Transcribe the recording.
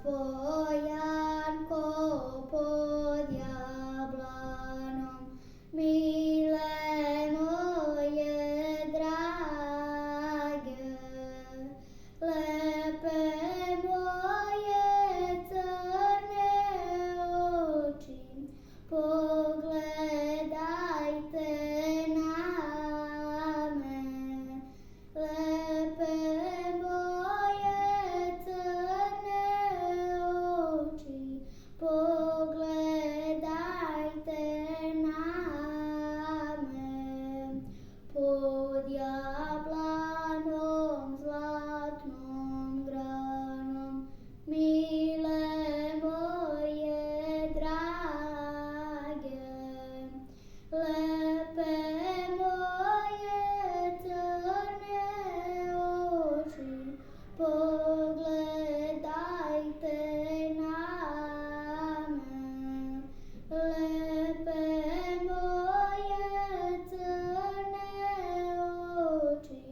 Stojanko pod jablanom, mile moje drage, lepe moje crne oči, pogledajte na me, lepe moje crne oči, pogledajte na me. Pod jablanom zlatnom granom, mile moje drage, lepe moje crne oči, pogledajte na me, lepe moje crne oči,